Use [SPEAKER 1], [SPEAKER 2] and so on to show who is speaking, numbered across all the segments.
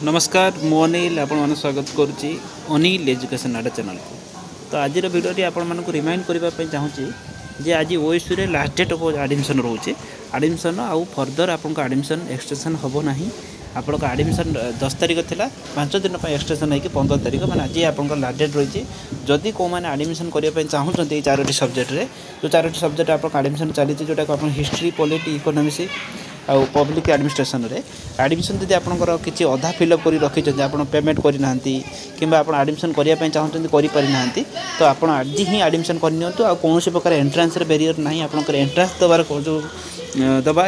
[SPEAKER 1] नमस्कार मु अनिल आपण स्वागत करुच्ची अनिल एजुकेशन आडा चैनल को। तो आज भिडियो आपण मानक रिमाइंड करने चाहूँगी जे आज ओएसयू रे लास्ट डेट ऑफ एडमिशन रोचे एडमिशन आउ फर्दर आपन एडमिशन एक्सटेंशन हम ना आपन एडमिशन 10 तारिख थिला 5 दिन एक्सटेंशन होगी 15 तारिख मैंने आज आप लास्ट डेट रही जदि कौ मैंने एडमिशन करने चाहूँगी चारोटी सब्जेक्ट रे जो चारोटी सब्जेक्ट आप एडमिशन चली जोटा हिस्ट्री पॉलिटी इकोनॉमिक्स आउ पब्लिक एडमिनिस्ट्रेशन रे एडमिशन जब आपंकर किसी अधा फिलअप कर रखी आप पेमेंट करना कि एडमिशन करने चाहते करना तो आप आज ही एडमिशन करनी कौन प्रकार एंट्रांस बैरियर ना आप एंट्रांस दबार जो दबा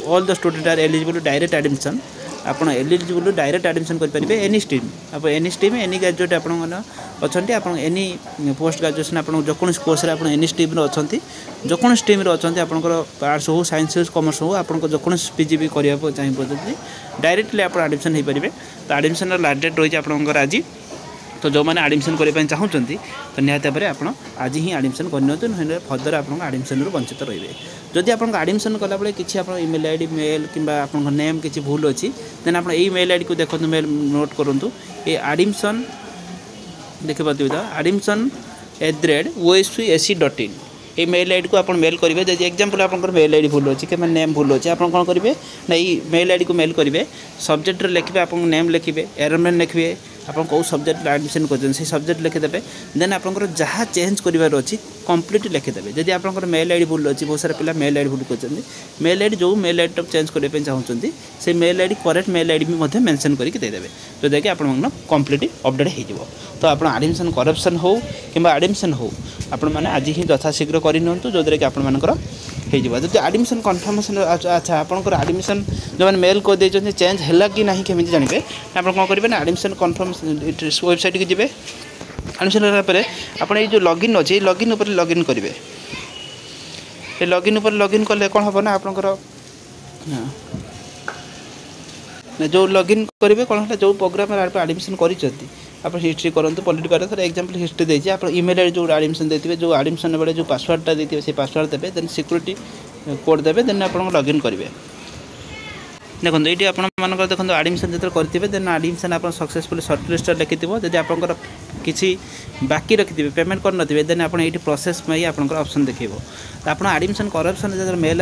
[SPEAKER 1] all the student are eligible direct admission आप एलिजिबल डायरेक्ट एडमिशन करेंगे एनी स्ट्रीम आप एनी स्ट्रीम एनी ग्रेजुएट अच्छा आप एनी पोस्ट ग्रेजुएशन आप जो कोर्स आप एनी स्ट्रीम अच्छा जो स्ट्रीम अच्छा आपंकर आर्ट्स हो साइंस हो कॉमर्स हो आप जो पीजी भी करने चाहिए डायरेक्टली आप एडमिशन हो पारे। तो एडमिशन लास्ट डेट रही है आज तो जो मैंने एडमिशन करने चाहते तो निहत भाव आप आज ही एडमिशन करनी फर्दर आप एडमिशन वंचित रही जदि आप एडमिशन कला किसी आप इमेल आईडी मेल कि नेम किसी भूल अच्छी देन आप मेल आईडी को देखो मेल नोट करूँ ये एडमिशन देखिए एडमिशन @osu.ac.in ये मेल आईडी को आप मेल करेंगे जब एग्जाम्पल आप मेल आईडी भूल अच्छी कि नेम भूल अच्छी आप कौन करेंगे ना ये मेल आईडी को मेल करेंगे सब्जेक्ट लिखिए आप नेम लिखिए एरोमेंट लिखिए आप कौ सब्जेक्ट एडमिशन कर सब्जेक्ट लिखिदेवे देन आप जहाँ चेंज करार अच्छी कंप्लीट लिखिदेवे जब आप मेल आईडी भूल अच्छी बहुत सारा पिला मेल आईडी भूल कर मेल आईडी जो मेल आईडी चेंज करने चाहते से mail ID correct mail ID भी मेंशन करके देदेवे जो देखिए आप कंप्लीट अपडेट हो तो आप एडमिशन करप्शन हो कि एडमिशन हो आपण मैंने आज ही यथाशीघ्र करनी जो कि आपर जब एडमिशन कन्फर्मेशन अच्छा आपंकर एडमिशन जो मैंने मेल कर दे चेंज है कि ना केमी जानवे आप कौन करेंगे ना एडमिशन कन्फर्मेशन वेबसाइट की जी एडमिशन होगापर आप जो लॉगिन अच्छे लॉगिन उपर लॉगिन करेंगे लॉगिन उपर लॉगिन कले कौन हम ना आपंकर जो लॉगिन करेंगे कौन है जो प्रोग्राम एडमिशन कर आप हिस्ट्री करूँ पॉलिटी कर थोड़ा एग्जाम्पल हिस्ट्री देती आप इमेल आई जो एडमिशन देते जो एडमिशन बेले जो पासवर्डटा देते से पासवर्ड देते देन सिक्यूरीटी कोड देते देन आप लॉगिन करेंगे देखो ये आपर देखो एडमिशन जो करेंगे देन एडमिशन आप सक्सेसफुल सर्टलिस्ट लिखि जब आप किसी बाकी रखिथे पेमेंट कर देन आप ये प्रोसेस में आप ऑप्शन देखो तो आप एडमिशन करप्शन जो मेल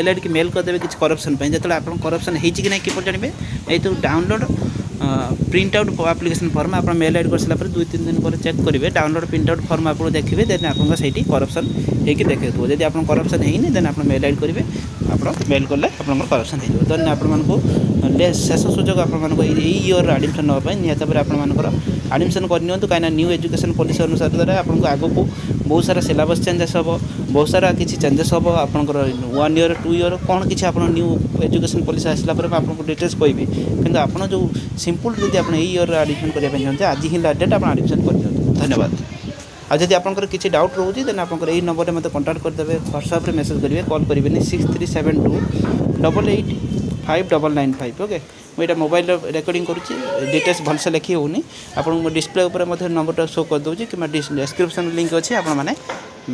[SPEAKER 1] आईडी की मेल करदे किसी करप्शन जो आप करप्शन होती कि नहीं कि जानवे ये तो download print out application form आप मेल आईडी कर सारापर 2-3 दिन पर चेक करेंगे डाउनलोड प्रिंट आउट फॉर्म आप देखिए देन आपको सही करप्शन होगी देखे जब आप करप्शन होनी देन आप मेल आईडी करेंगे आप मेल कले आप करप्शन हो देन आपको शेष सुजोग आप ईयर एडमिशन नापी निहत भाव आपर एडमिशन करनी कहीं न्यू एजुकेशन पॉलिसी अनुसार द्वारा आपको आग को बहुत सारा सिलेबस चेंजेस हम बहुत सारा किसी चेंजेस हम आपंकर 1 ईयर 2 ईयर कौन किसी आप न्यू एजुकेशन पॉलिसी आसला आपको डिटेल्स कहबी कि आप जो सिंपल जब आप ईयर एडमिशन करने चाहते आज ही लास्ट डेट आप एडमिशन कर धन्यवाद। आज जब आपंकर किसी डाउट रोचे देन आप नंबर में मतलब कंटाक्ट करदे व्हाट्सएप मेसेज करेंगे कॉल करेंगे 6372885995 ओके मुझे मोबाइल रेकर्डिंग करुँची डिटेल्स भलसे लिखी होनी आप डिस्प्ले उपर नंबर शो कर दूसरी कि डिस्क्रिप्शन लिंक अच्छी आप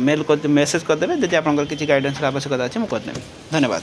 [SPEAKER 1] मेल कर मेसेज करदे जब आप किसी गाइडेंस आवश्यकता अच्छे मुझे करदेवी धन्यवाद।